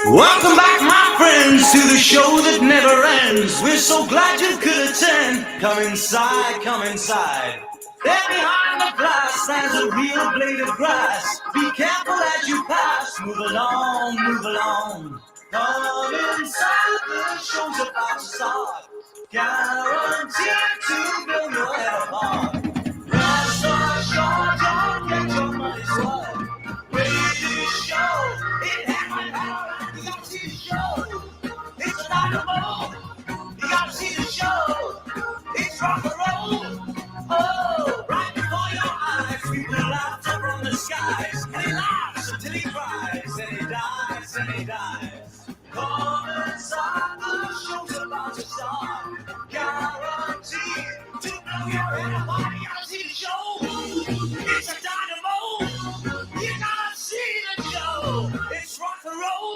Welcome back, my friends, to the show that never ends. We're so glad you could attend. Come inside, come inside. There behind the glass stands a real blade of grass. Be careful as you pass. Move along, move along. Come inside, the show's about to start. Guaranteed to blow your head apart. Rest assured, you'll get your money's worth. Radio show, it has my power. You gotta see the show. It's a dynamo. You gotta see the show. It's rock and roll. Oh, right before your eyes, people laugh up from the skies, and he laughs until he cries, and he dies, and he dies. Come inside, the show's about to start. Guaranteed to blow your head apart. You gotta see the show. It's a dynamo. You gotta see the show. It's rock and roll.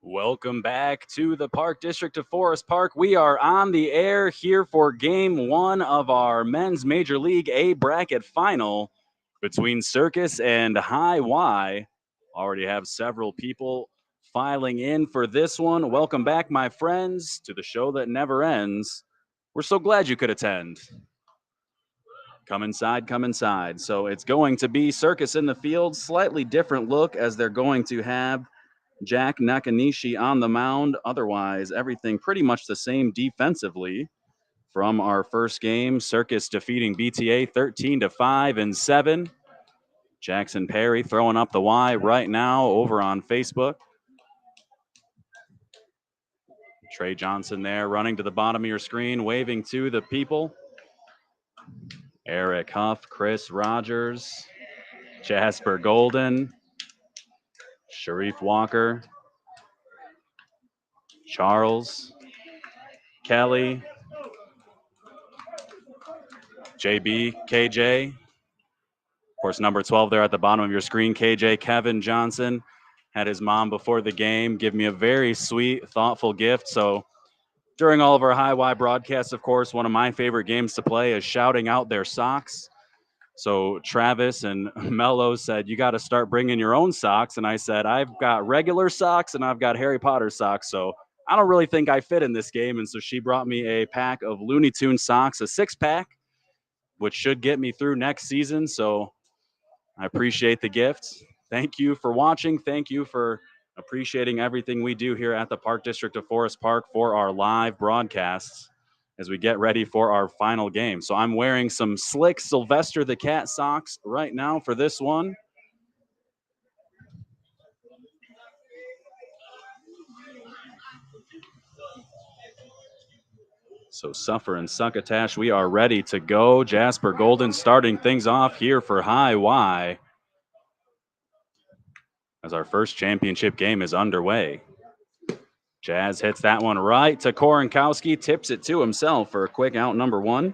Welcome back to the Park District of Forest Park. We are on the air here for game one of our Men's Major League A bracket final between Circus and High Y. Already have several people filing in for this one. Welcome back, my friends, to the show that never ends. We're so glad you could attend. Come inside, come inside. So it's going to be Circus in the field, slightly different look as they're going to have Jack Nakanishi on the mound. Otherwise, everything pretty much the same defensively from our first game. Circus defeating BTA 13-5 and 7. Jackson Perry throwing up the Y right now over on Facebook. Trey Johnson there running to the bottom of your screen, waving to the people. Eric Huff, Chris Rogers, Jasper Golden, Sharif Walker, Charles, Kelly, JB, KJ. Of course, number 12 there at the bottom of your screen, KJ, Kevin Johnson, had his mom before the game give me a very sweet, thoughtful gift. So during all of our High Y broadcasts, of course, one of my favorite games to play is shouting out their socks. So Travis and Mello said, you got to start bringing your own socks. And I said, I've got regular socks and I've got Harry Potter socks. So I don't really think I fit in this game. And so she brought me a pack of Looney Tunes socks, a 6-pack, which should get me through next season. So I appreciate the gift. Thank you for watching. Thank you for appreciating everything we do here at the Park District of Forest Park for our live broadcasts as we get ready for our final game. So I'm wearing some slick Sylvester the Cat socks right now for this one. So Suffer and Succotash, we are ready to go. Jasper Golden starting things off here for High Y as our first championship game is underway. Jazz hits that one right to Korenkowski, tips it to himself for a quick out number one.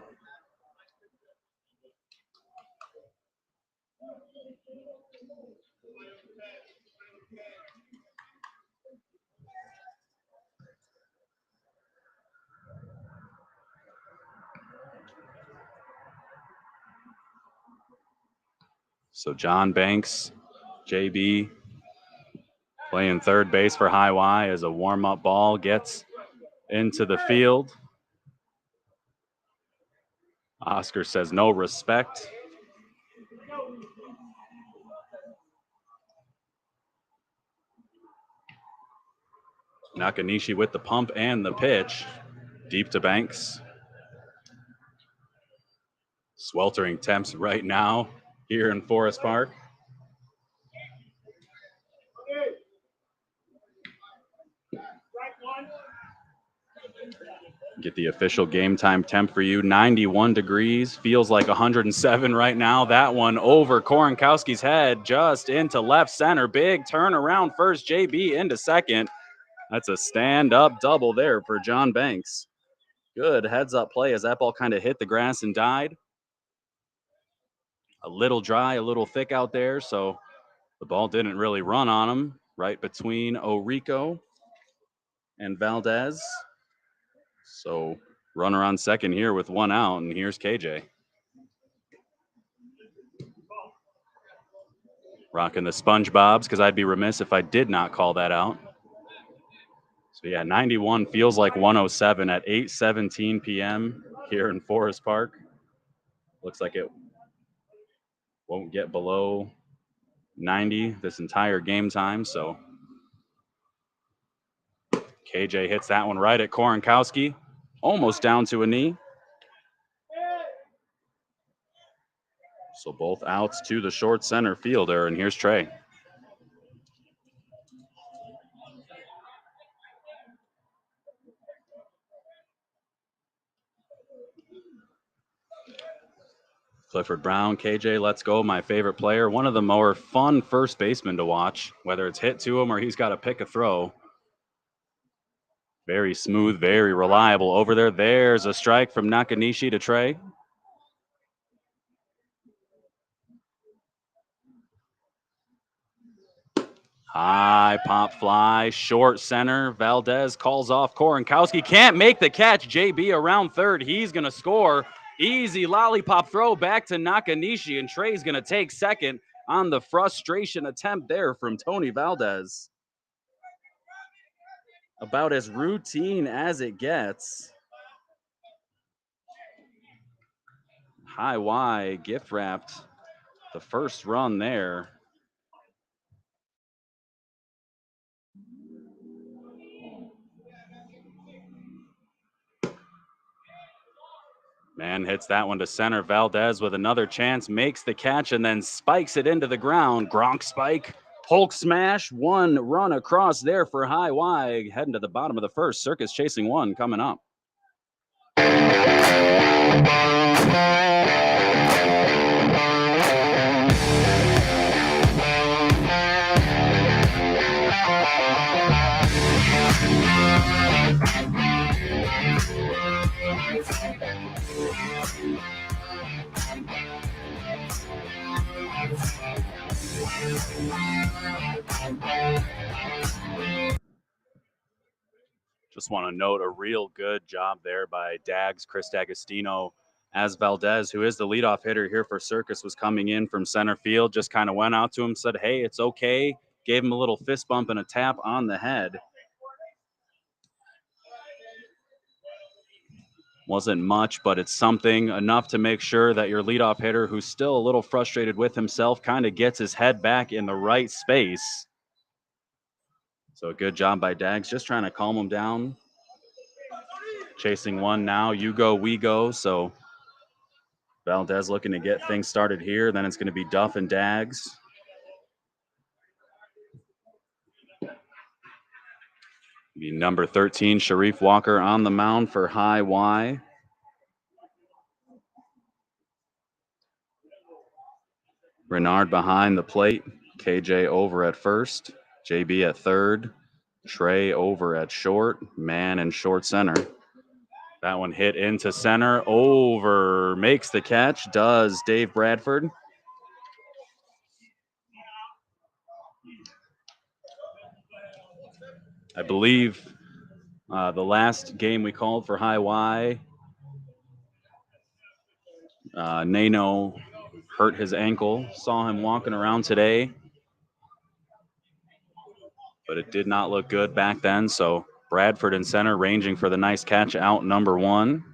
So John Banks, JB, playing third base for High Y as a warm-up ball gets into the field. Oscar says no respect. Nakanishi with the pump and the pitch. Deep to Banks. Sweltering temps right now here in Forest Park. Get the official game time temp for you. 91 degrees. Feels like 107 right now. That one over Korenkowski's head, just into left center. Big turnaround first. JB into second. That's a stand-up double there for John Banks. Good heads-up play as that ball kind of hit the grass and died. A little dry, a little thick out there, so the ball didn't really run on him. Right between Orico and Valdez. So runner on second here with one out, and here's KJ. Rocking the SpongeBobs, because I'd be remiss if I did not call that out. So yeah, 91 feels like 107 at 8:17 p.m. here in Forest Park. Looks like it won't get below 90 this entire game time, so KJ hits that one right at Korenkowski, almost down to a knee. So both outs to the short center fielder, and here's Trey. Clifford Brown, KJ, let's go, my favorite player. One of the more fun first basemen to watch, whether it's hit to him or he's got to pick a throw. Very smooth, very reliable over there. There's a strike from Nakanishi to Trey. High pop fly, short center. Valdez calls off Korenkowski. Can't make the catch. JB around third. He's going to score. Easy lollipop throw back to Nakanishi, and Trey's going to take second on the frustration attempt there from Tony Valdez. About as routine as it gets. High Y gift wrapped the first run there. Man hits that one to center. Valdez with another chance, makes the catch, and then spikes it into the ground. Gronk spike, Hulk smash, one run across there for High Y. Heading to the bottom of the first. Circus chasing one coming up. Just want to note a real good job there by Dags, Chris D'Agostino, as Valdez, who is the leadoff hitter here for Circus, was coming in from center field, just kind of went out to him, said, hey, it's okay. Gave him a little fist bump and a tap on the head. Wasn't much, but it's something enough to make sure that your leadoff hitter, who's still a little frustrated with himself, kind of gets his head back in the right space. So a good job by Dags, just trying to calm him down. Chasing one now, you go, we go. So Valdez looking to get things started here. Then it's going to be Duff and Dags. The number 13, Sharif Walker on the mound for High Y. Renard behind the plate. KJ over at first. JB at third. Trey over at short. Man in short center. That one hit into center. Over. Makes the catch. Does Dave Bradford. I believe the last game we called for High Y, Nano hurt his ankle. Saw him walking around today, but it did not look good back then. So Bradford in center, ranging for the nice catch out number 1.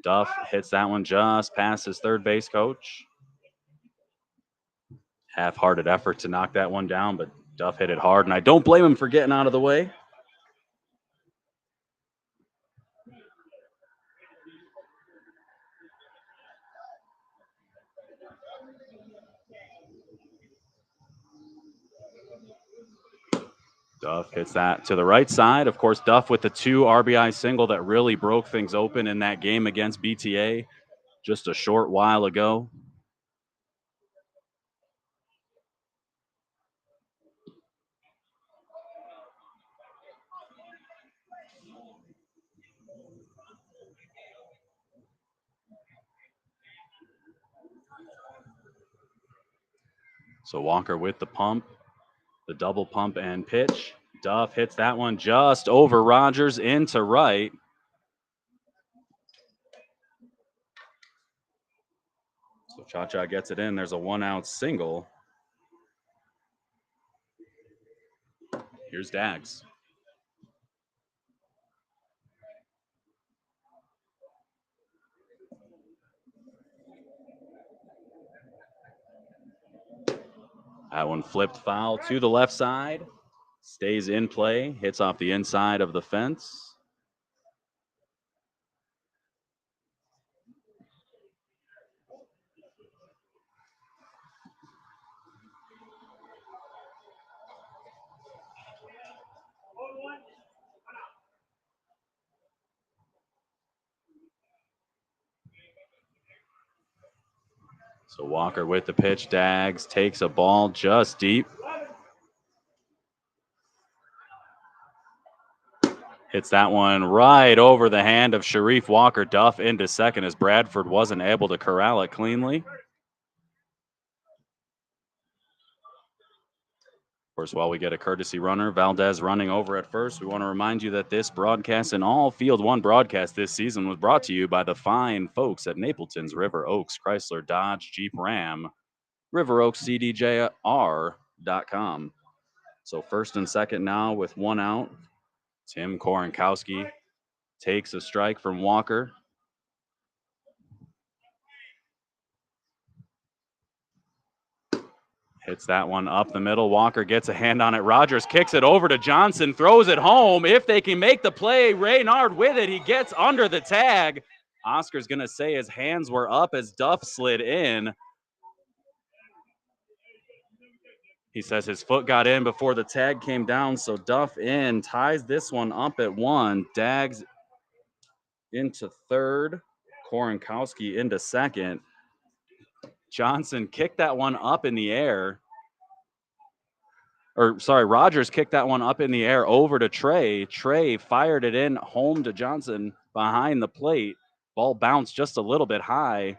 Duff hits that one just past his third base coach. Half-hearted effort to knock that one down, but Duff hit it hard, and I don't blame him for getting out of the way. Duff hits that to the right side. Of course, Duff with the 2 RBI single that really broke things open in that game against BTA just a short while ago. So Walker with the pump, the double pump and pitch. Duff hits that one just over Rogers into right. So Cha-Cha gets it in. There's a 1-out single. Here's Dags. That one flipped foul to the left side. Stays in play. Hits off the inside of the fence. So Walker with the pitch. Dags takes a ball just deep. Hits that one right over the hand of Sharif Walker. Duff into second as Bradford wasn't able to corral it cleanly. Of course, while we get a courtesy runner, Valdez running over at first, we want to remind you that this broadcast and all Field One broadcast this season was brought to you by the fine folks at Napleton's River Oaks Chrysler Dodge Jeep Ram, riveroakscdjr.com. So first and second now with 1 out. Tim Korenkowski takes a strike from Walker. Hits that one up the middle. Walker gets a hand on it. Rogers kicks it over to Johnson, throws it home. If they can make the play, Reynard with it. He gets under the tag. Oscar's going to say his hands were up as Duff slid in. He says his foot got in before the tag came down, so Duff in, ties this one up at 1. Dags into third. Korenkowski into second. Johnson kicked that one up in the air. Rogers kicked that one up in the air over to Trey. Trey fired it in home to Johnson behind the plate. Ball bounced just a little bit high.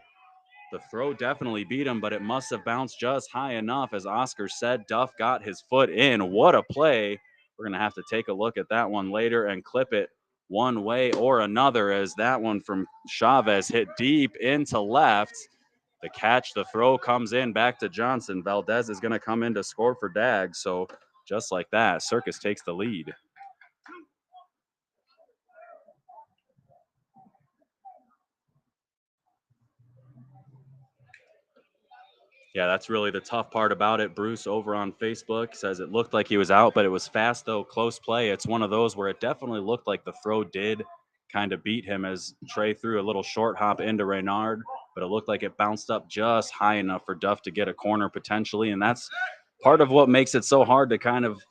The throw definitely beat him, but it must have bounced just high enough. As Oscar said, Duff got his foot in. What a play. We're going to have to take a look at that one later and clip it one way or another, as that one from Chavez hit deep into left. The catch, the throw comes in back to Johnson. Valdez is going to come in to score for Dags. So just like that, Circus takes the lead. Yeah, that's really the tough part about it. Bruce over on Facebook says it looked like he was out, but it was fast, though, close play. It's one of those where it definitely looked like the throw did kind of beat him as Trey threw a little short hop into Reynard, but it looked like it bounced up just high enough for Duff to get a corner potentially, and that's part of what makes it so hard to kind of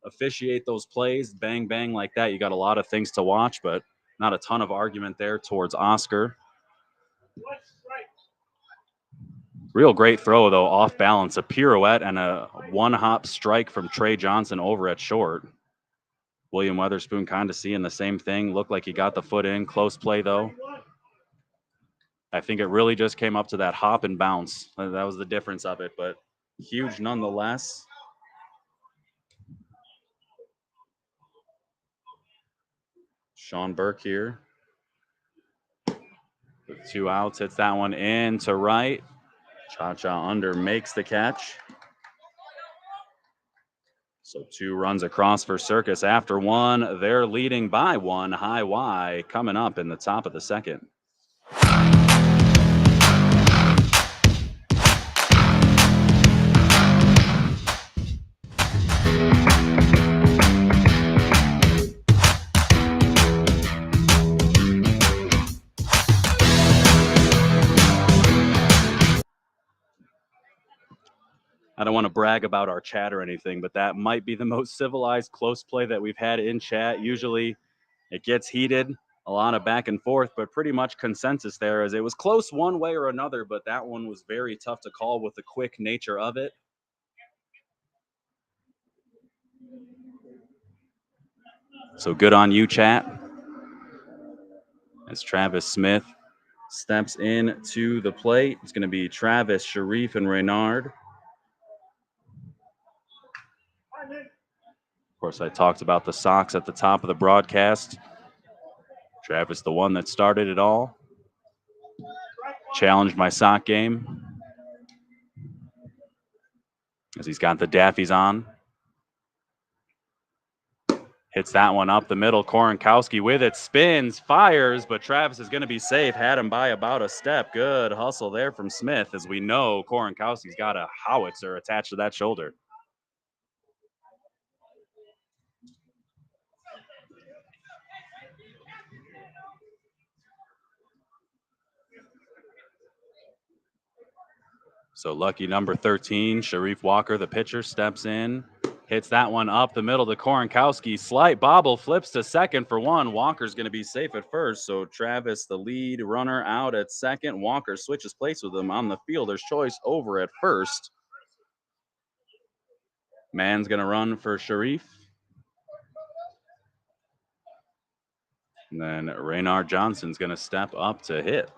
officiate those plays, bang, bang like that. You got a lot of things to watch, but not a ton of argument there towards Oscar. Real great throw, though, off balance. A pirouette and a one-hop strike from Trey Johnson over at short. William Weatherspoon kind of seeing the same thing. Looked like he got the foot in. Close play, though. I think it really just came up to that hop and bounce. That was the difference of it, but huge nonetheless. Sean Burke here with 2 outs. Hits that one in to right. Cha-Cha under makes the catch. So 2 runs across for Circus after 1. They're leading by 1. High Y coming up in the top of the second. I don't want to brag about our chat or anything, but that might be the most civilized close play that we've had in chat. Usually it gets heated, a lot of back and forth, but pretty much consensus there as it was close one way or another, but that one was very tough to call with the quick nature of it. So good on you, chat. As Travis Smith steps in to the plate, it's going to be Travis, Sharif, and Reynard. Of course, I talked about the Sox at the top of the broadcast. Travis, the one that started it all. Challenged my sock game as he's got the Daffies on. Hits that one up the middle. Korenkowski with it, spins, fires, but Travis is going to be safe. Had him by about a step. Good hustle there from Smith. As we know, Korenkowski's got a howitzer attached to that shoulder. So lucky number 13, Sharif Walker, the pitcher, steps in, hits that one up the middle to Korenkowski. Slight bobble, flips to second for 1. Walker's going to be safe at first. So Travis, the lead runner, out at second. Walker switches place with him on the fielder's choice over at first. Man's going to run for Sharif. And then Reynard Johnson's going to step up to hit.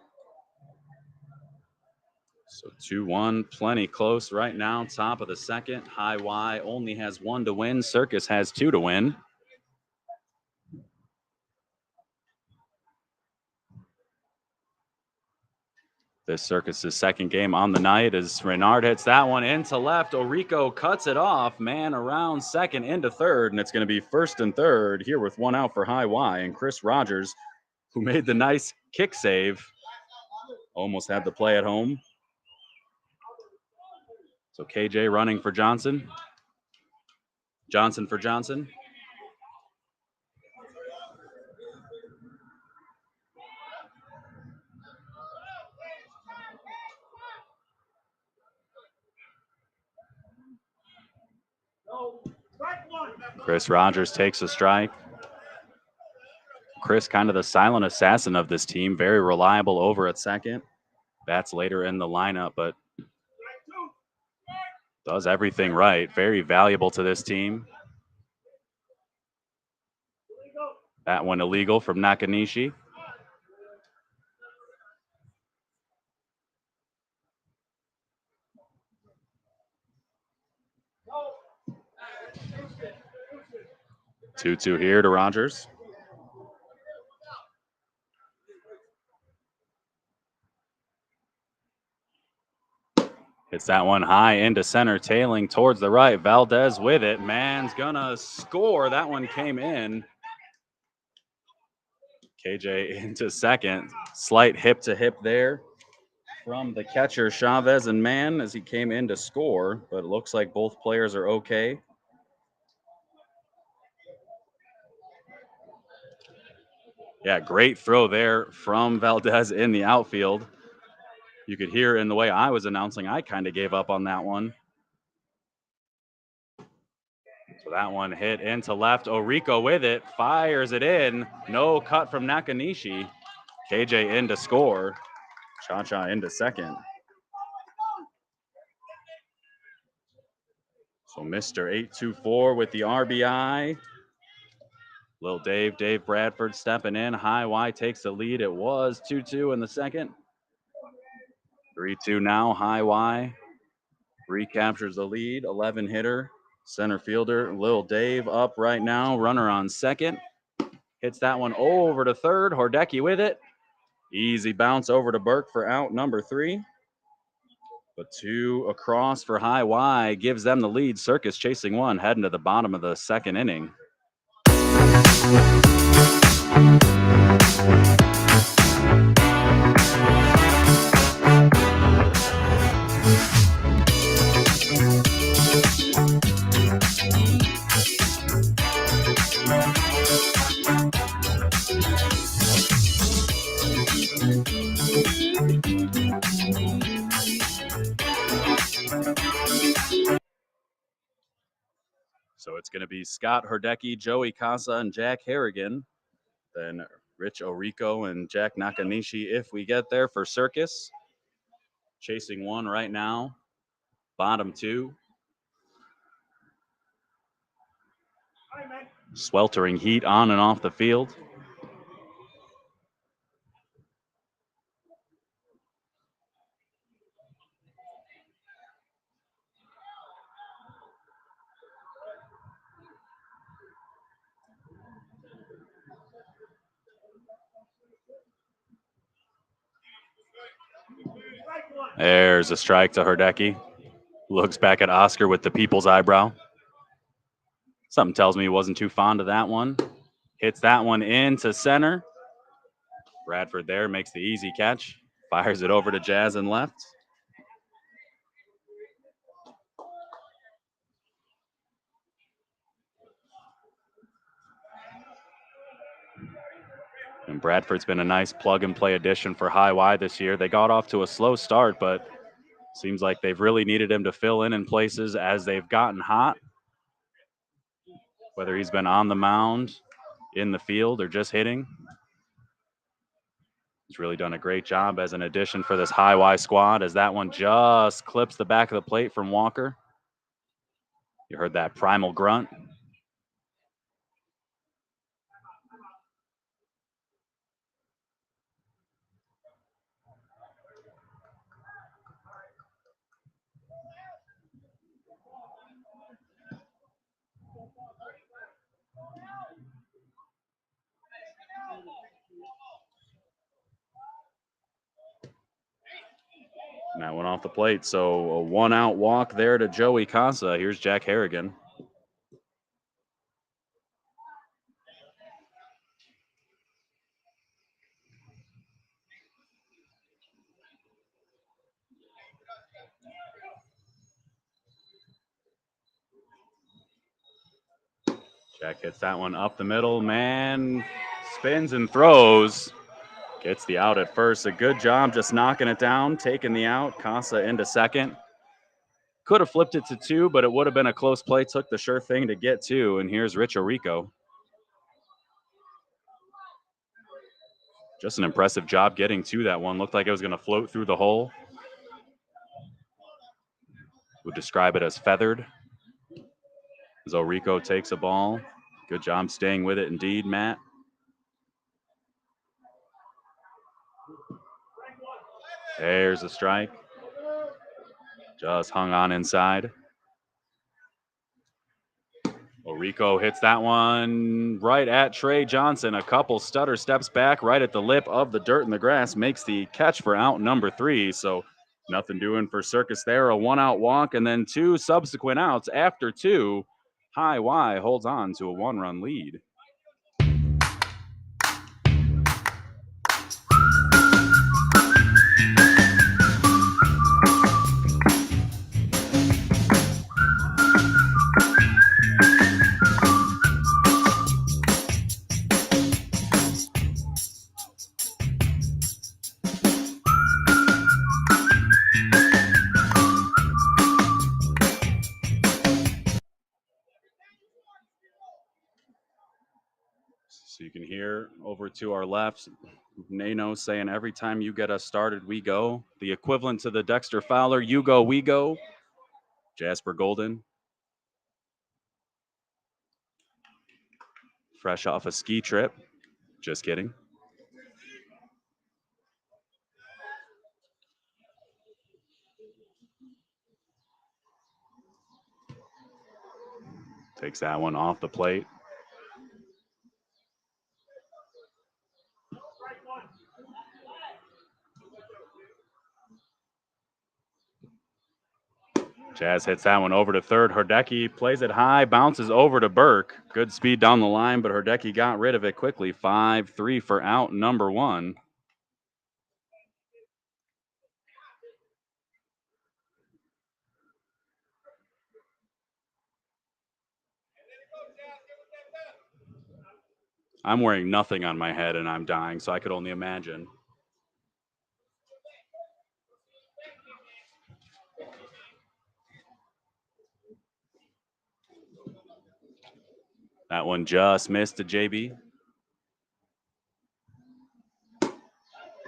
So 2-1, plenty close right now. Top of the second. High Y only has 1 to win. Circus has 2 to win. This Circus's second game on the night as Reynard hits that one into left. Orico cuts it off. Man around second into third, and it's going to be first and third here with 1 out for High Y. And Chris Rogers, who made the nice kick save, almost had the play at home. So KJ running for Johnson. Johnson for Johnson. Chris Rogers takes a strike. Chris, kind of the silent assassin of this team, very reliable over at second. Bats later in the lineup, but does everything right. Very valuable to this team. That one illegal from Nakanishi. Two here to Rogers. Hits that one high into center, tailing towards the right. Valdez with it. Man's gonna score. That one came in. KJ into second. Slight hip to hip there from the catcher Chavez and Mann as he came in to score, but it looks like both players are okay. Yeah, great throw there from Valdez in the outfield. You could hear in the way I was announcing, I kind of gave up on that one. So that one hit into left. Orico with it, fires it in. No cut from Nakanishi. KJ in to score. Cha-Cha into second. So Mr. 824 with the RBI. Little Dave Bradford stepping in. High Y takes the lead. It was 2-2 in the second. 3-2 now. High Y recaptures the lead. 11 hitter, center fielder. Lil Dave up right now. Runner on second. Hits that one over to third. Hordecki with it. Easy bounce over to Burke for out number 3. But 2 across for High Y gives them the lead. Circus chasing 1, heading to the bottom of the second inning. So it's going to be Scott Herdecki, Joey Casa, and Jack Harrigan. Then Rich Orico and Jack Nakanishi if we get there for Circus. Chasing 1 right now. Bottom 2. Sweltering heat on and off the field. There's a strike to Herdecki. Looks back at Oscar with the people's eyebrow. Something tells me he wasn't too fond of that one. Hits that one into center. Bradford there makes the easy catch. Fires it over to Jazz and left. And Bradford's been a nice plug-and-play addition for High Y this year. They got off to a slow start, but seems like they've really needed him to fill in places as they've gotten hot. Whether he's been on the mound, in the field, or just hitting. He's really done a great job as an addition for this High Y squad as that one just clips the back of the plate from Walker. You heard that primal grunt. And that went off the plate. So a 1-out walk there to Joey Casa. Here's Jack Harrigan. Jack hits that one up the middle. Man spins and throws. Gets the out at first. A good job just knocking it down, taking the out. Casa into second. Could have flipped it to 2, but it would have been a close play. Took the sure thing to get 2. And here's Rich Orico. Just an impressive job getting to that one. Looked like it was going to float through the hole. Would describe it as feathered. As Orico takes a ball. Good job staying with it indeed, Matt. There's a strike. Just hung on inside. Orico hits that one right at Trey Johnson. A couple stutter steps back right at the lip of the dirt and the grass. Makes the catch for out number 3. So nothing doing for Circus there. A 1-out walk and then 2 subsequent outs after 2. High Y holds on to a 1-run lead. So you can hear over to our left, Nano saying, every time you get us started, we go. The equivalent to the Dexter Fowler, you go, we go. Jasper Golden. Fresh off a ski trip. Just kidding. Takes that one off the plate. Jazz hits that one over to third. Herdecki plays it high, bounces over to Burke. Good speed down the line, but Herdecki got rid of it quickly. 5-3 for out number one. I'm wearing nothing on my head and I'm dying, so I could only imagine. That one just missed to JB.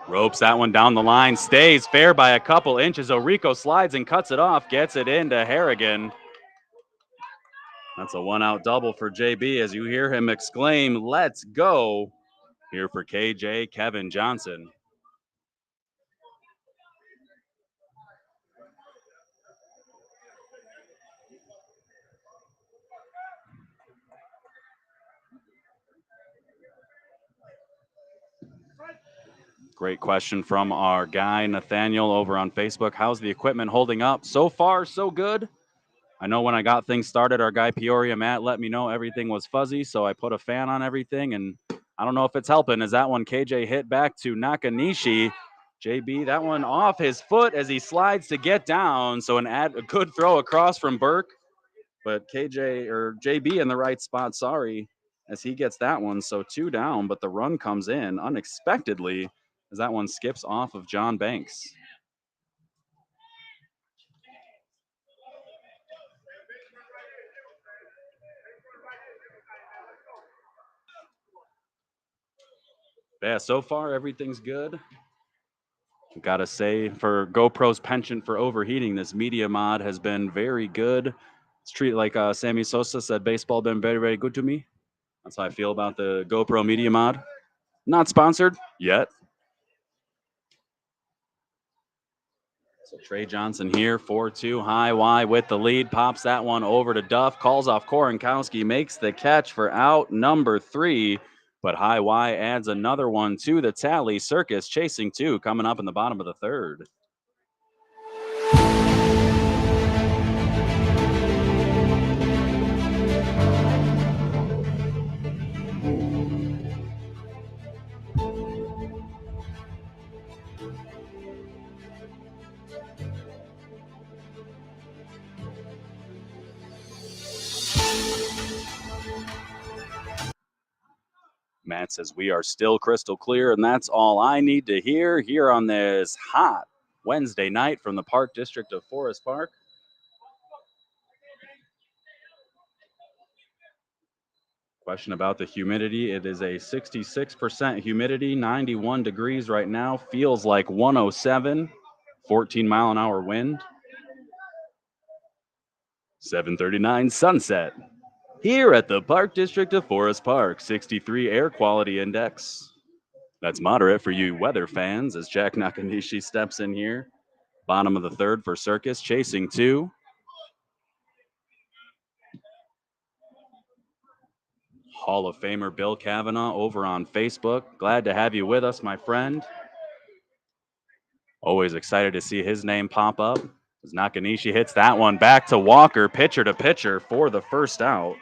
Ropes that one down the line, stays fair by a couple inches. Orico slides and cuts it off, gets it into Harrigan. That's a one-out double for JB as you hear him exclaim, "Let's go!" Here for KJ, Kevin Johnson. Great question from our guy, Nathaniel, over on Facebook. How's the equipment holding up? So far, so good. I know when I got things started, our guy Peoria Matt let me know everything was fuzzy, so I put a fan on everything, and I don't know if it's helping. As that one KJ hit back to Nakanishi. JB, that one off his foot as he slides to get down. So a good throw across from Burke, but KJ or JB in the right spot, sorry, as he gets that one. So two down, but the run comes in unexpectedly as that one skips off of John Banks. Yeah, so far everything's good. Gotta say, for GoPro's penchant for overheating, this media mod has been very good. It's treated like Sammy Sosa said, baseball been very, very good to me. That's how I feel about the GoPro media mod. Not sponsored yet. So Trey Johnson here, 4-2, high Y with the lead, pops that one over to Duff, calls off Korenkowski, makes the catch for out number 3, but high Y adds another one to the tally. Circus chasing 2, coming up in the bottom of the third. Matt says we are still crystal clear, and that's all I need to hear here on this hot Wednesday night from the Park District of Forest Park. Question about the humidity. It is a 66% humidity, 91 degrees right now, feels like 107, 14-mile-an-hour wind. 7:39 sunset here at the Park District of Forest Park, 63 air quality index. That's moderate for you weather fans as Jack Nakanishi steps in here. Bottom of the third for Circus, chasing 2. Hall of Famer Bill Kavanaugh over on Facebook. Glad to have you with us, my friend. Always excited to see his name pop up. As Nakanishi hits that one back to Walker, pitcher to pitcher for the first out.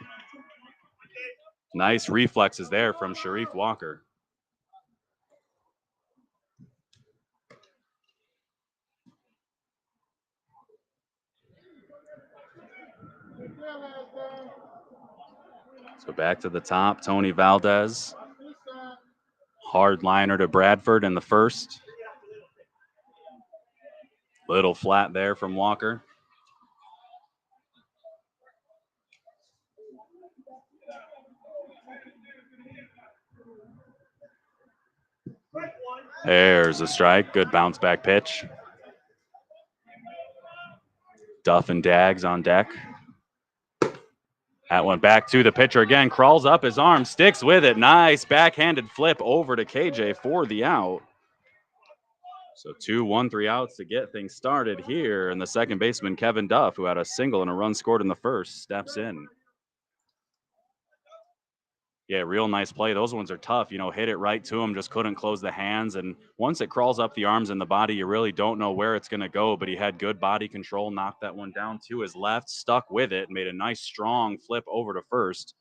Nice reflexes there from Sharif Walker. So back to the top, Tony Valdez. Hard liner to Bradford in the first. Little flat there from Walker. There's a strike. Good bounce back pitch. Duff and Dags on deck. That one back to the pitcher again. Crawls up his arm, sticks with it. Nice backhanded flip over to KJ for the out. So 2, 1, 3 outs to get things started here. And the second baseman, Kevin Duff, who had a single and a run scored in the first, steps in. Yeah, real nice play. Those ones are tough. Hit it right to him, just couldn't close the hands. And once it crawls up the arms and the body, you really don't know where it's going to go. But he had good body control, knocked that one down to his left, stuck with it, made a nice strong flip over to first.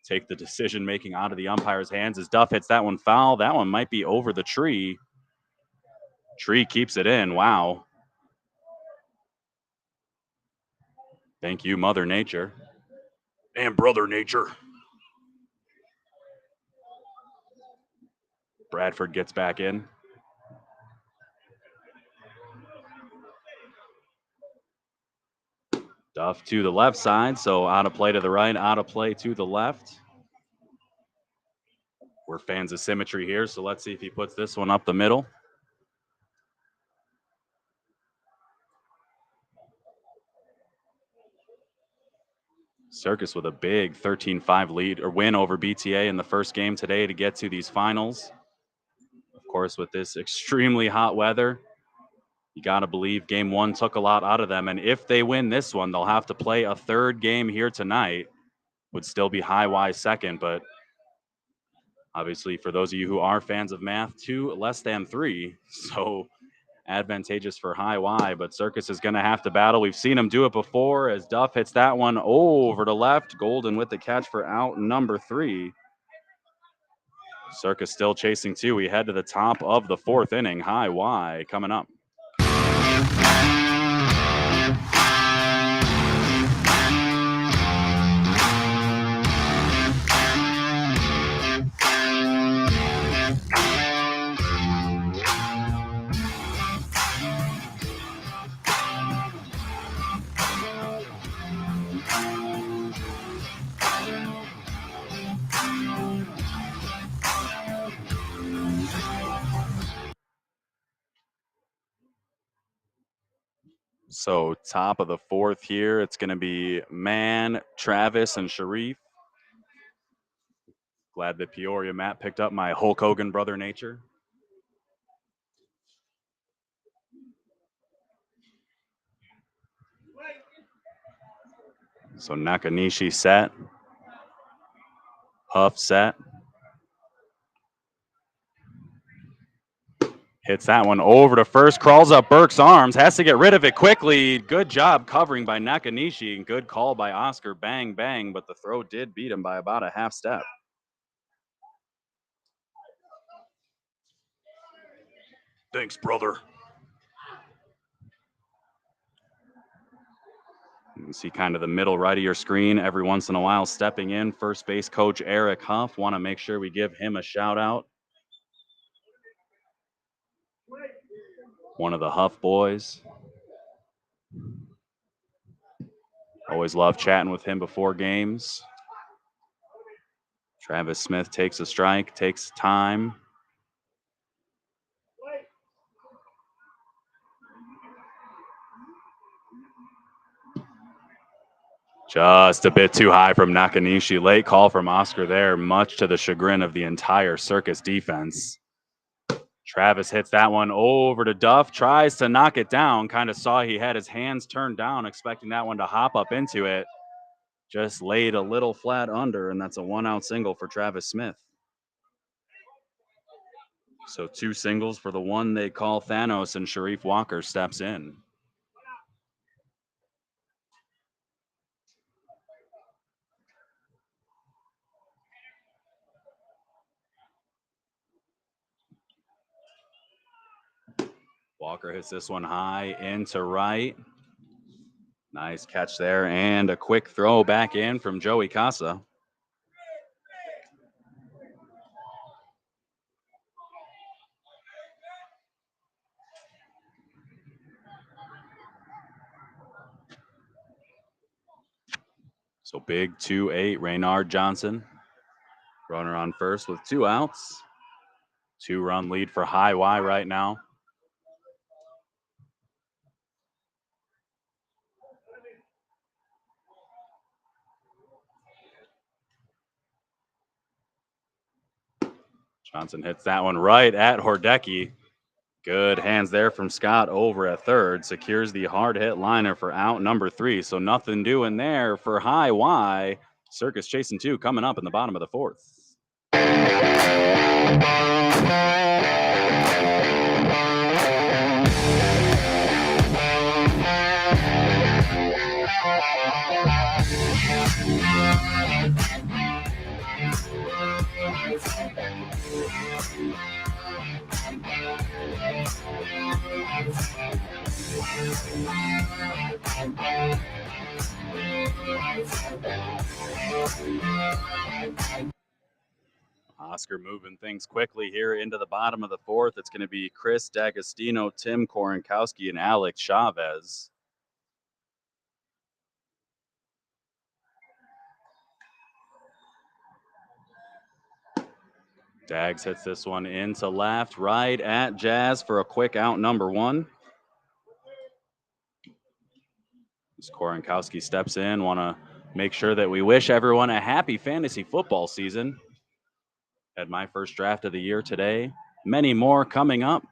Take the decision making out of the umpire's hands as Duff hits that one foul. That one might be over the tree. Tree keeps it in. Wow. Thank you, Mother Nature. And Brother Nature. Bradford gets back in. Duff to the left side, so out of play to the right, out of play to the left. We're fans of symmetry here, so let's see if he puts this one up the middle. Circus with a big 13-5 lead or win over BTA in the first game today to get to these finals. Of course, with this extremely hot weather, you got to believe game one took a lot out of them. And if they win this one, they'll have to play a third game here tonight. Would still be high Y second, but obviously for those of you who are fans of math, 2 less than 3. So advantageous for high Y, but Circus is going to have to battle. We've seen him do it before as Duff hits that one over to left. Golden with the catch for out number 3. Circus still chasing 2. We head to the top of the 4th inning. High Y coming up. So top of the 4th here, it's going to be Mann, Travis, and Sharif. Glad that Peoria Matt picked up my Hulk Hogan Brother Nature. So Nakanishi set. Huff set. Hits that one over to first, crawls up Burke's arms, has to get rid of it quickly. Good job covering by Nakanishi, and good call by Oscar. Bang, bang, but the throw did beat him by about a half step. Thanks, brother. You can see kind of the middle right of your screen every once in a while stepping in. First base coach Eric Huff. Want to make sure we give him a shout out. One of the Huff boys. Always love chatting with him before games. Travis Smith takes a strike, takes time. Just a bit too high from Nakanishi. Late call from Oscar there, much to the chagrin of the entire Circus defense. Travis hits that one over to Duff, tries to knock it down. Kind of saw he had his hands turned down, expecting that one to hop up into it. Just laid a little flat under, and that's a 1-out single for Travis Smith. So 2 singles for the one they call Thanos, and Sharif Walker steps in. Walker hits this one high into right. Nice catch there, and a quick throw back in from Joey Casa. So big 2-8, Raynard Johnson. Runner on first with 2 outs. 2-run lead for High Y right now. Johnson hits that one right at Hordecki. Good hands there from Scott over at third. Secures the hard hit liner for out number 3. So nothing doing there for High Y. Circus chasing 2 coming up in the bottom of the 4th. Oscar moving things quickly here into the bottom of the fourth. It's going to be Chris D'Agostino, Tim Korenkowski, and Alex Chavez. Dags hits this one into left, right at Jazz for a quick out number one. As Korenkowski steps in, want to make sure that we wish everyone a happy fantasy football season. Had my first draft of the year today. Many more coming up.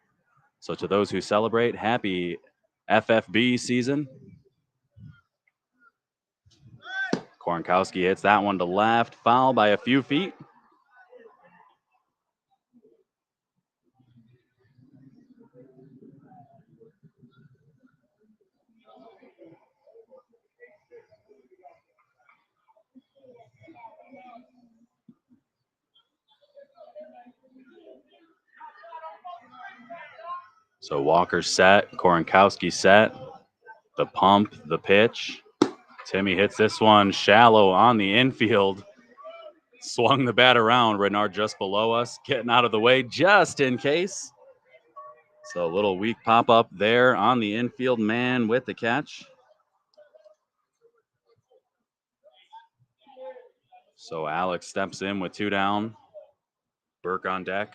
So to those who celebrate, happy FFB season. Korenkowski hits that one to left, foul by a few feet. So Walker set, Korenkowski set, the pump, the pitch. Timmy hits this one shallow on the infield. Swung the bat around. Renard just below us, getting out of the way just in case. So a little weak pop up there on the infield man with the catch. So Alex steps in with two down. Burke on deck.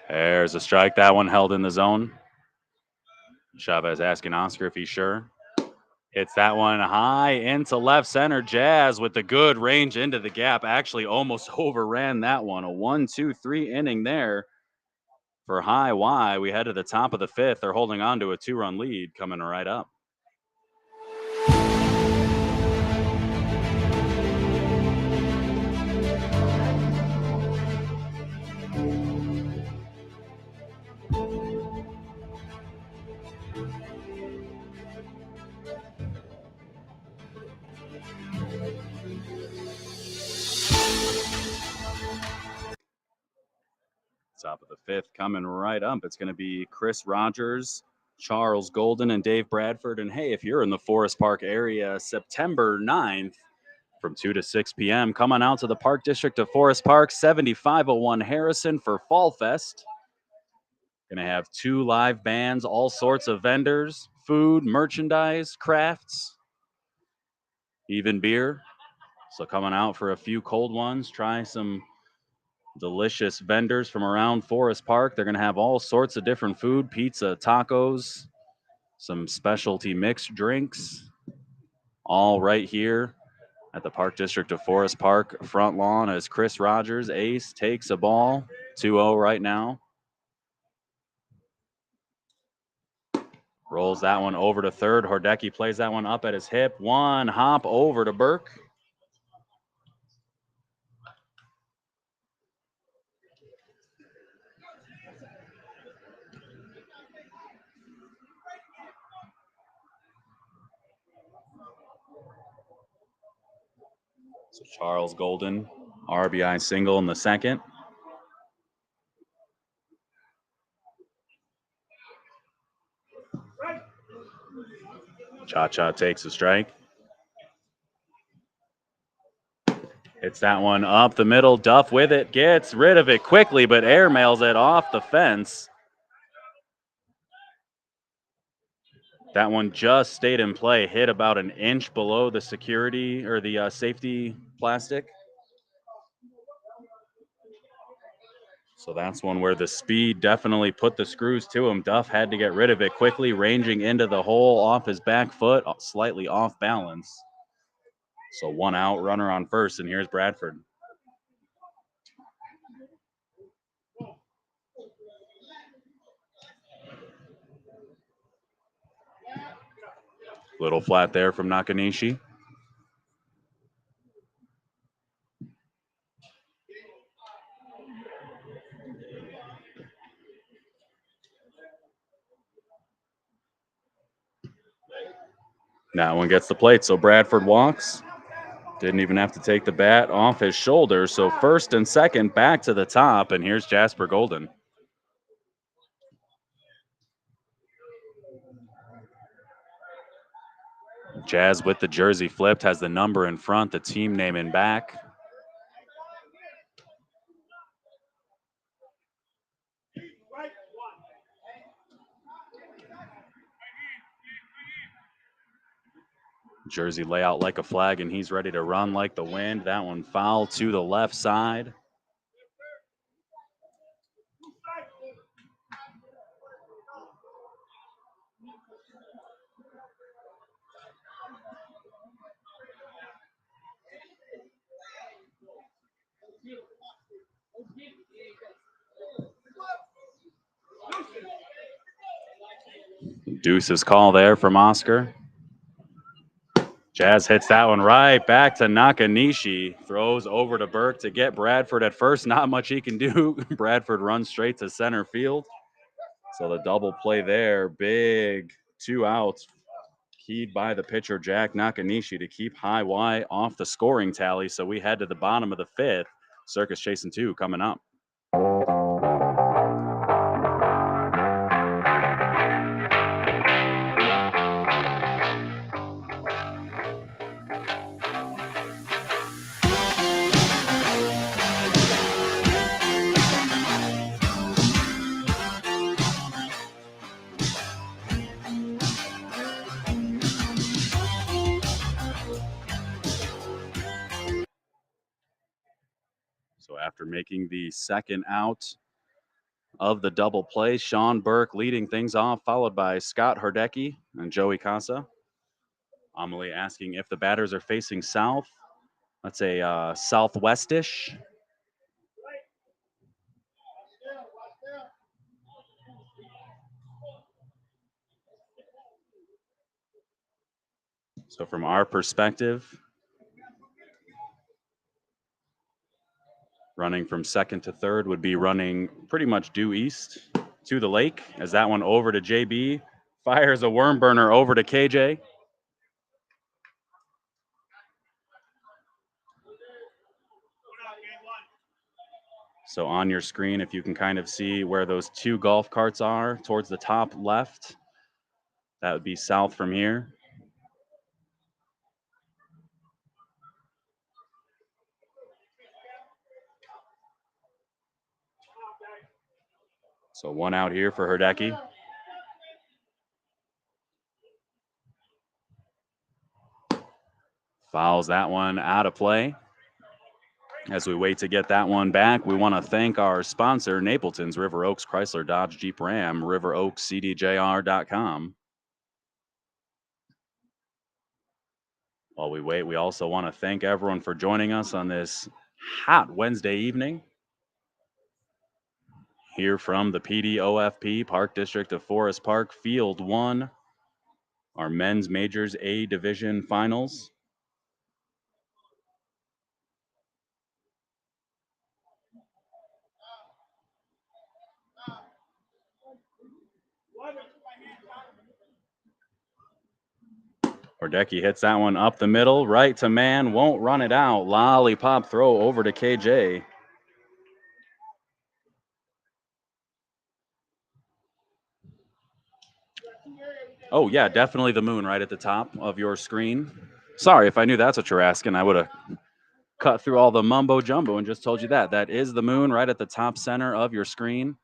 There's a strike. That one held in the zone. Chavez asking Oscar if he's sure. Hits that one high into left center. Jazz with the good range into the gap. Actually almost overran that one. A 1-2-3 inning there for High Y. We head to the top of the fifth. They're holding on to a 2-run lead coming right up. Top of the fifth coming right up. It's going to be Chris Rogers, Charles Golden, and Dave Bradford. And hey, if you're in the Forest Park area, September 9th from 2 to 6 p.m., come on out to the Park District of Forest Park, 7501 Harrison for Fall Fest. Going to have 2 live bands, all sorts of vendors, food, merchandise, crafts, even beer. So coming out for a few cold ones, try some delicious vendors from around Forest Park. They're going to have all sorts of different food, pizza, tacos, some specialty mixed drinks, all right here at the Park District of Forest Park front lawn as Chris Rogers, ace, takes a ball, 2-0 right now. Rolls that one over to third. Hordecki plays that one up at his hip. One hop over to Burke. So Charles Golden, RBI single in the second. Cha-Cha takes a strike. Hits that one up the middle. Duff with it. Gets rid of it quickly, but airmails it off the fence. That one just stayed in play. Hit about an inch below the security or the safety plastic. So that's one where the speed definitely put the screws to him. Duff had to get rid of it quickly, ranging into the hole off his back foot, slightly off balance. So 1 out, runner on first, and here's Bradford. Little flat there from Nakanishi. That one gets the plate, so Bradford walks. Didn't even have to take the bat off his shoulder. So first and second back to the top, and here's Jasper Golden. Jazz with the jersey flipped, has the number in front, the team name in back. Jersey layout like a flag, and he's ready to run like the wind. That one foul to the left side. Deuce's call there from Oscar. Jazz hits that one right back to Nakanishi. Throws over to Burke to get Bradford at first. Not much he can do. Bradford runs straight to center field. So the double play there, big 2 outs, keyed by the pitcher Jack Nakanishi to keep High Y off the scoring tally. So we head to the bottom of the 5th. Circus chasing 2 coming up. So after making the second out of the double play, Sean Burke leading things off, followed by Scott Herdecki and Joey Casa. Amelie asking if the batters are facing south. Let's say southwestish. So from our perspective, running from second to third would be running pretty much due east to the lake. As that one over to JB, fires a worm burner over to KJ. So on your screen, if you can kind of see where those 2 golf carts are towards the top left, that would be south from here. So 1 out here for Herdecki. Fouls that one out of play. As we wait to get that one back, we want to thank our sponsor, Napleton's River Oaks Chrysler Dodge Jeep Ram, riveroakscdjr.com. While we wait, we also want to thank everyone for joining us on this hot Wednesday evening. Here from the PDOFP Park District of Forest Park, Field 1, our men's majors A division finals. Herdecki hits that one up the middle, right to man, won't run it out. Lollipop throw over to KJ. Oh, yeah, definitely the moon right at the top of your screen. Sorry, if I knew that's what you're asking, I would have cut through all the mumbo jumbo and just told you that. That is the moon right at the top center of your screen.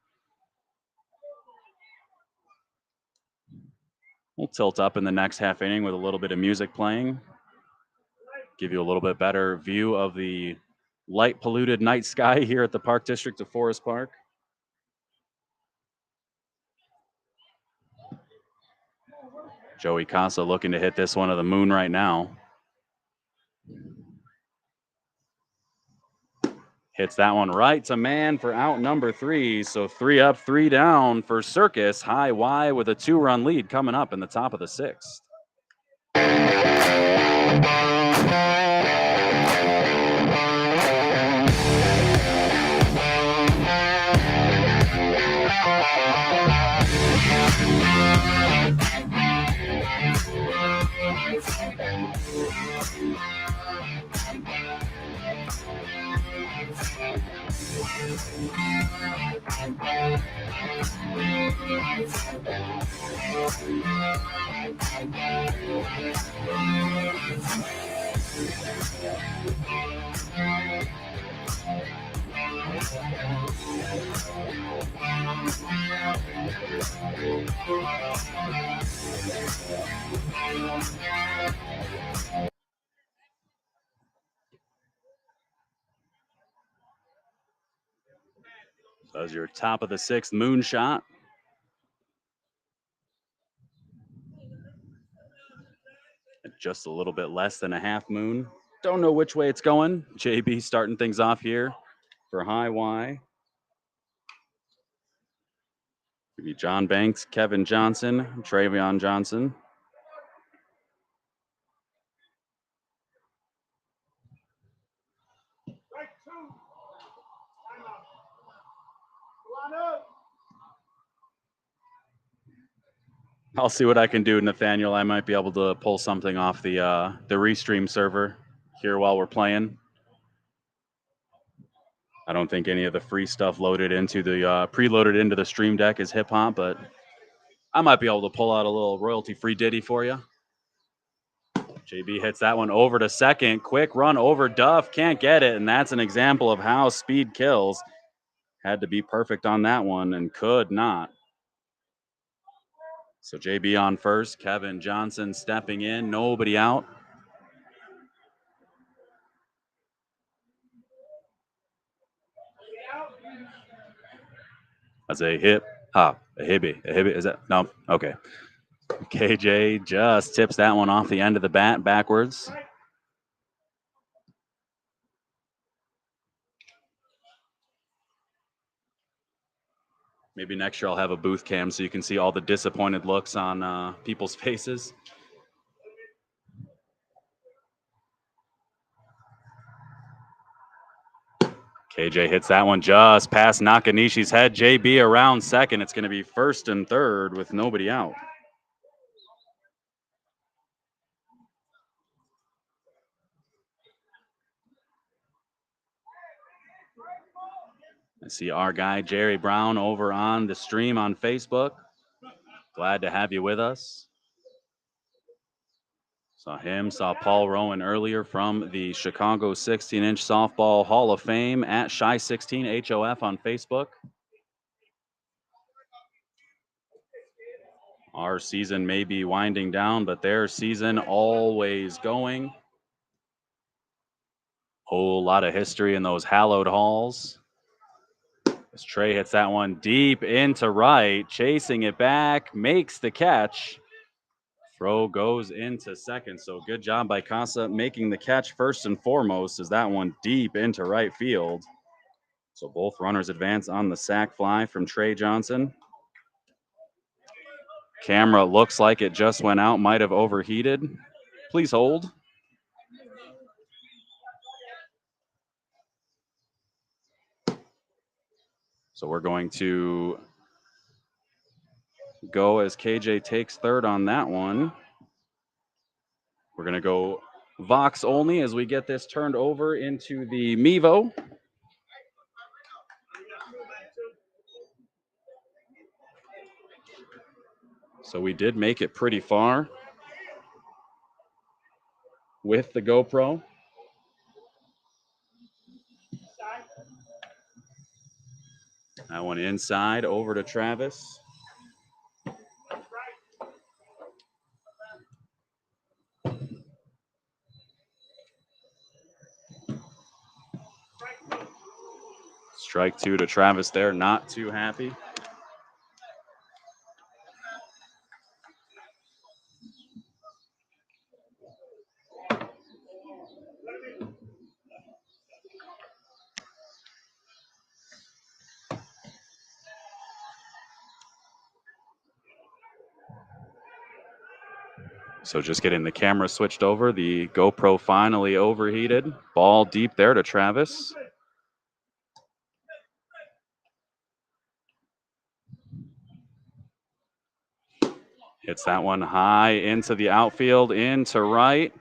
We'll tilt up in the next half inning with a little bit of music playing. Give you a little bit better view of the light polluted night sky here at the Park District of Forest Park. Joey Casa looking to hit this one of the moon right now. Hits that one right to man for out number 3. So 3 up, 3 down for Circus. High Y with a 2-run lead coming up in the top of the 6th. So as your top of the 6th moonshot. Just a little bit less than a half moon. Don't know which way it's going. JB starting things off here for high Y. Maybe John Banks, Kevin Johnson, Travion Johnson. I'll see what I can do, Nathaniel. I might be able to pull something off the Restream server here while we're playing. I don't think any of the free stuff loaded into the preloaded into the Stream Deck is hip hop, but I might be able to pull out a little royalty-free ditty for you. JB hits that one over to second. Quick run over Duff. Can't get it, and that's an example of how speed kills. Had to be perfect on that one and could not. So JB on first. Kevin Johnson stepping in. Nobody out. That's a hip hop. A hibby. A hibby. Is that? No. Okay. KJ just tips that one off the end of the bat backwards. Maybe next year I'll have a booth cam so you can see all the disappointed looks on people's faces. KJ hits that one just past Nakanishi's head. JB around second. It's going to be first and third with nobody out. I see our guy Jerry Brown over on the stream on Facebook. Glad to have you with us. Saw him, saw Paul Rowan earlier from the Chicago 16-inch Softball Hall of Fame at Shy16 HOF on Facebook. Our season may be winding down, but their season always going. Whole lot of history in those hallowed halls. As Trey hits that one deep into right, chasing it back, makes the catch. Throw goes into second, so good job by Casa making the catch first and foremost as that one deep into right field. So both runners advance on the sac fly from Trey Johnson. Camera looks like it just went out, might have overheated. Please hold. So we're going to go as KJ takes third on that one. We're going to go Vox only as we get this turned over into the Mevo. So we did make it pretty far with the GoPro. That one inside over to Travis. Strike two to Travis there, not too happy. So just getting the camera switched over. The GoPro finally overheated. Ball deep there to Travis. Hits that one high into the outfield, into right.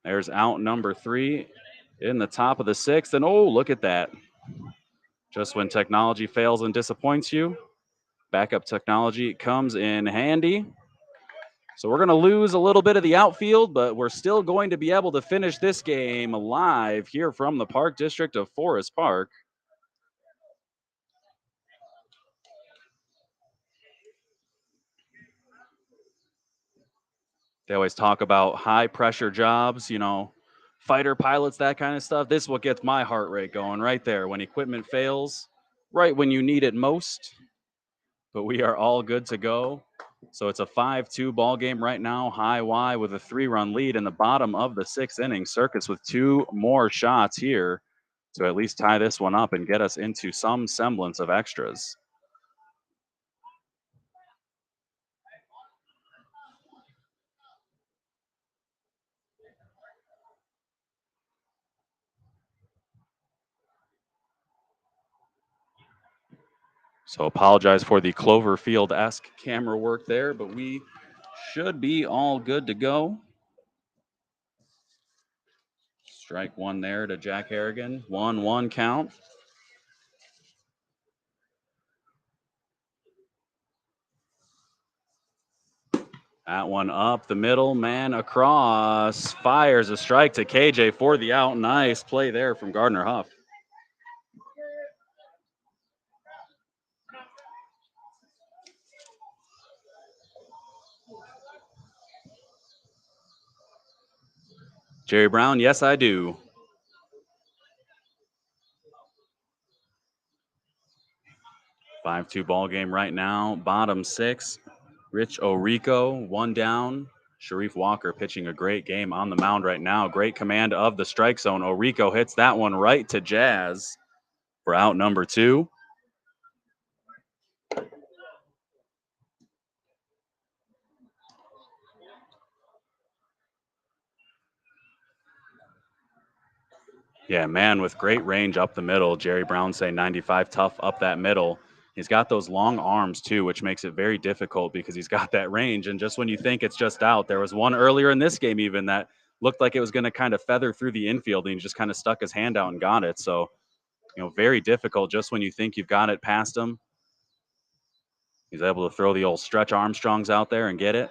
There's out number 3 in the top of the 6th. And oh, look at that. Just when technology fails and disappoints you, backup technology comes in handy. So we're going to lose a little bit of the outfield, but we're still going to be able to finish this game live here from the Park District of Forest Park. They always talk about high pressure jobs, fighter pilots, that kind of stuff. This is what gets my heart rate going right there when equipment fails, right when you need it most. But we are all good to go. So it's a 5-2 ball game right now, high Y with a 3-run lead in the bottom of the 6th inning. Circus with 2 more shots here to at least tie this one up and get us into some semblance of extras. So apologize for the Cloverfield-esque camera work there, but we should be all good to go. Strike 1 there to Jack Harrigan. 1-1 count. That one up the middle, man across. Fires a strike to KJ for the out. Nice play there from Gardner Huff. Jerry Brown, yes, I do. 5-2 ball game right now. Bottom 6. Rich Orico, 1 down. Sharif Walker pitching a great game on the mound right now. Great command of the strike zone. Orico hits that one right to Jazz for out number 2. Yeah, man, with great range up the middle. Jerry Brown saying 95 tough up that middle. He's got those long arms too, which makes it very difficult because he's got that range. And just when you think it's just out, there was one earlier in this game even that looked like it was going to kind of feather through the infield, and he just kind of stuck his hand out and got it. So, very difficult just when you think you've got it past him. He's able to throw the old Stretch Armstrongs out there and get it.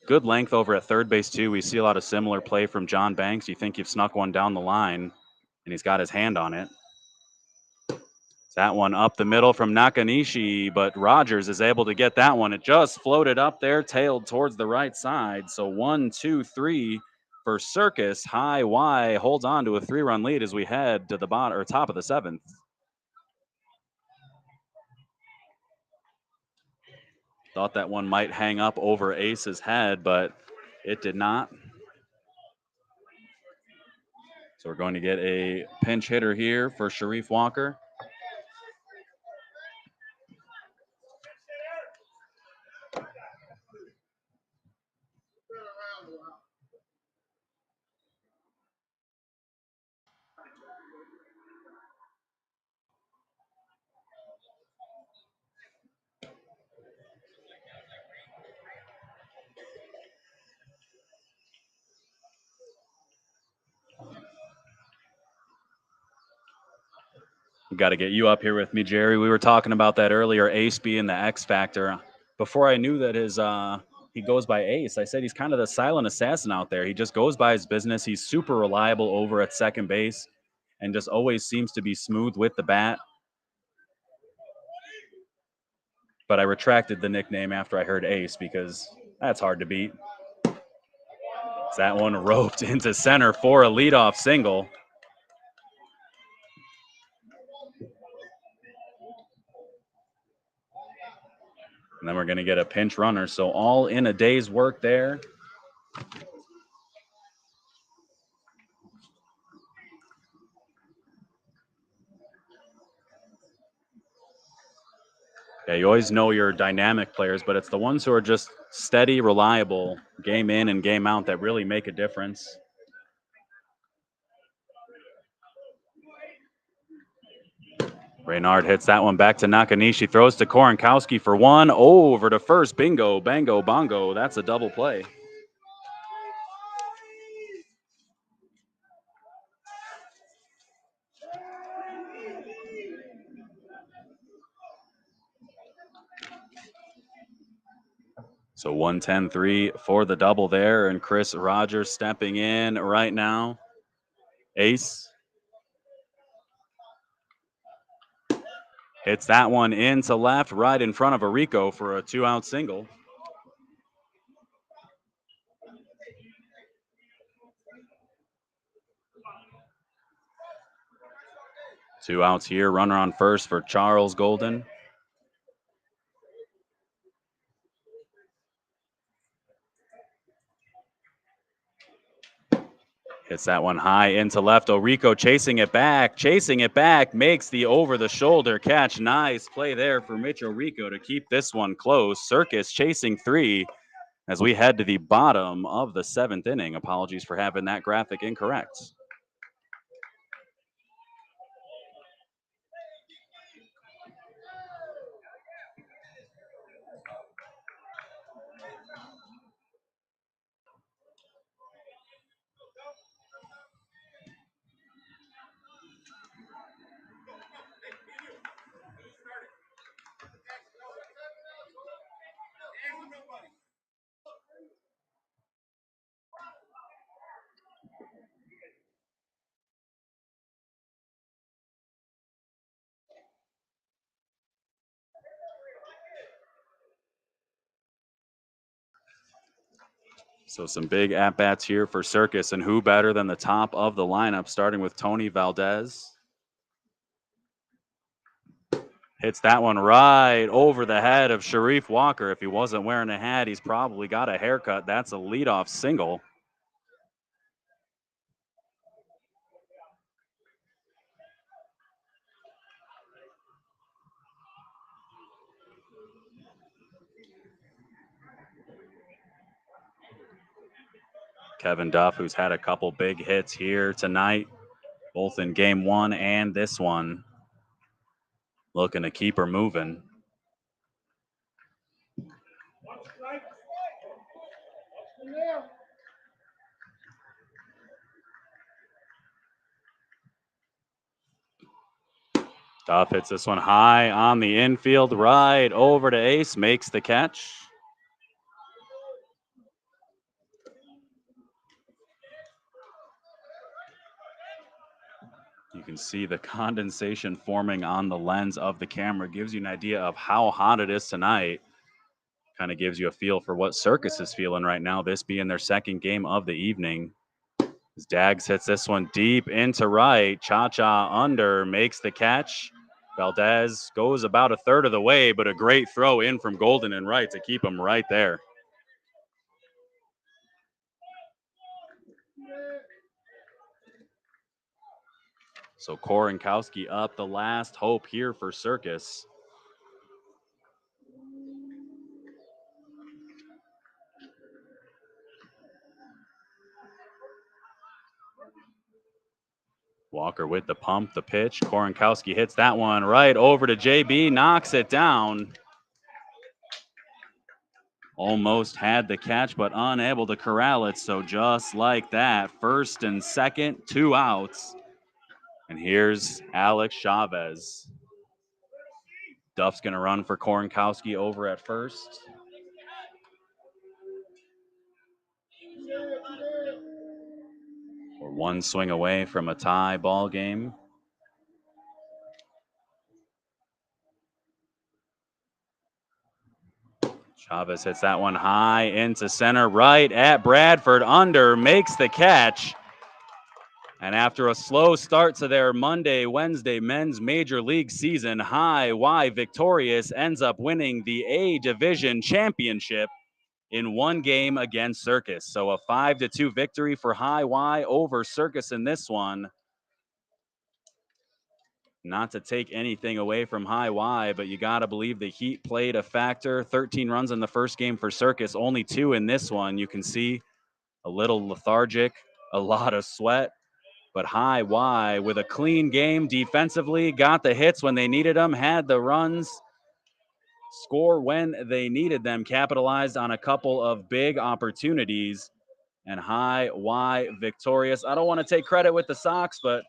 Good length over at third base too. We see a lot of similar play from John Banks. You think you've snuck one down the line, and he's got his hand on it. That one up the middle from Nakanishi, but Rogers is able to get that one. It just floated up there, tailed towards the right side. So 1, 2, 3 for Circus. High Y holds on to a 3-run lead as we head to the bottom or top of the 7th. Thought that one might hang up over Ace's head, but it did not. So we're going to get a pinch hitter here for Sharif Walker. We got to get you up here with me, Jerry. We were talking about that earlier, Ace being the X factor. Before I knew that he goes by Ace, I said he's kind of the silent assassin out there. He just goes by his business. He's super reliable over at second base and just always seems to be smooth with the bat. But I retracted the nickname after I heard Ace because that's hard to beat. That one roped into center for a leadoff single. And then we're going to get a pinch runner. So all in a day's work there. Yeah, you always know your dynamic players, but it's the ones who are just steady, reliable, game in and game out that really make a difference. Reynard hits that one back to Nakanishi, throws to Korenkowski for one, over to first. Bingo, bango, bongo. That's a double play. So 110-3 for the double there, and Chris Rogers stepping in right now. Ace hits that one into left, right in front of Arico for a 2-out single. Two outs here, runner on first for Charles Golden. Hits that one high into left. Orico chasing it back, makes the over-the-shoulder catch. Nice play there for Mitch Orico to keep this one close. Circus chasing three as we head to the bottom of the seventh inning. Apologies for having that graphic incorrect. So some big at-bats here for Circus, and who better than the top of the lineup, starting with Tony Valdez. Hits that one right over the head of Sharif Walker. If he wasn't wearing a hat, he's probably got a haircut. That's a leadoff single. Kevin Duff, who's had a couple big hits here tonight, both in game one and this one, looking to keep her moving. Duff hits this one high on the infield, right over to Ace, makes the catch. You can see the condensation forming on the lens of the camera. Gives you an idea of how hot it is tonight. Kind of gives you a feel for what Circus is feeling right now, this being their second game of the evening. As Dags hits this one deep into right. Cha-Cha under, makes the catch. Valdez goes about a third of the way, but a great throw in from Golden and right to keep him right there. So Korenkowski up, the last hope here for Circus. Walker with the pump, the pitch. Korenkowski hits that one right over to JB, knocks it down. Almost had the catch, but unable to corral it. So just like that, first and second, 2 outs. And here's Alex Chavez. Duff's going to run for Korenkowski over at first. We're one swing away from a tie ball game. Chavez hits that one high into center, right at Bradford, under, makes the catch. And after a slow start to their Monday-Wednesday men's major league season, High Y victorious ends up winning the A Division championship in one game against Circus. So a 5-2 victory for High Y over Circus in this one. Not to take anything away from High Y, but you got to believe the heat played a factor. 13 runs in the first game for Circus, only 2 in this one. You can see a little lethargic, a lot of sweat. But High Y with a clean game defensively, got the hits when they needed them, had the runs, score when they needed them, capitalized on a couple of big opportunities, and High Y victorious. I don't want to take credit with the Sox, but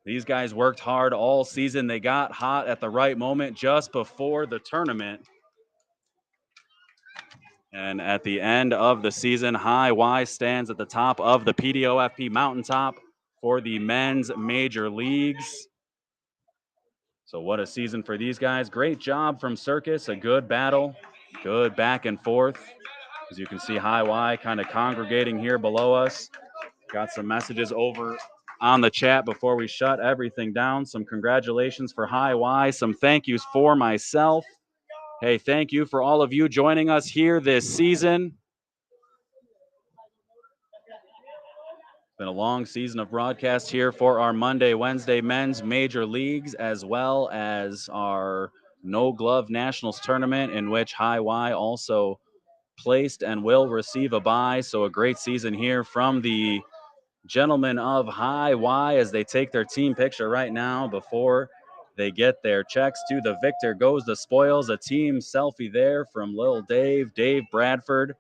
these guys worked hard all season. They got hot at the right moment just before the tournament. And at the end of the season, High Y stands at the top of the PDOFP mountaintop for the men's major leagues. So what a season for these guys. Great job from Circus, a good battle, good back and forth. As you can see, High Y kind of congregating here below us. Got some messages over on the chat before we shut everything down. Some congratulations for High Y, some thank yous for myself. Hey, thank you for all of you joining us here this season. Been a long season of broadcast here for our Monday, Wednesday men's major leagues, as well as our No Glove Nationals tournament, in which High Y also placed and will receive a bye. So a great season here from the gentlemen of High Y as they take their team picture right now before they get their checks. To the victor goes the spoils. A team selfie there from Lil Dave Bradford.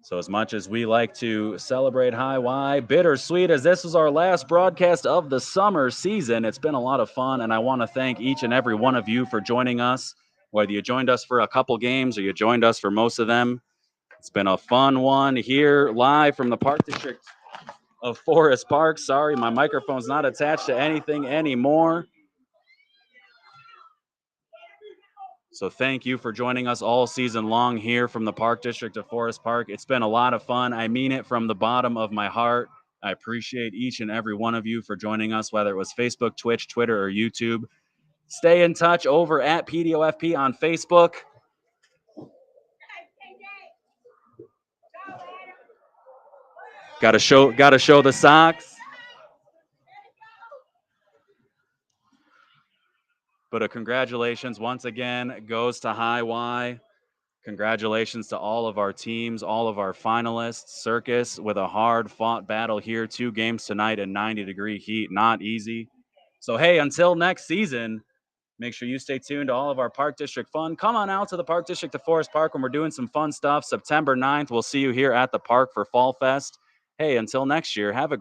So as much as we like to celebrate High Y, bittersweet as this was our last broadcast of the summer season, it's been a lot of fun, and I want to thank each and every one of you for joining us, whether you joined us for a couple games or you joined us for most of them. It's been a fun one here live from the Park District of Forest Park. Sorry, my microphone's not attached to anything anymore. So thank you for joining us all season long here from the Park District of Forest Park. It's been a lot of fun. I mean it from the bottom of my heart. I appreciate each and every one of you for joining us, whether it was Facebook, Twitch, Twitter, or YouTube. Stay in touch over at PDOFP on Facebook. Got to show the socks. But a congratulations once again goes to High Y. Congratulations to all of our teams, all of our finalists. Circus with a hard-fought battle here. 2 games tonight in 90-degree heat. Not easy. So, hey, until next season, make sure you stay tuned to all of our Park District fun. Come on out to the Park District of Forest Park when we're doing some fun stuff. September 9th, we'll see you here at the park for Fall Fest. Hey, until next year, have a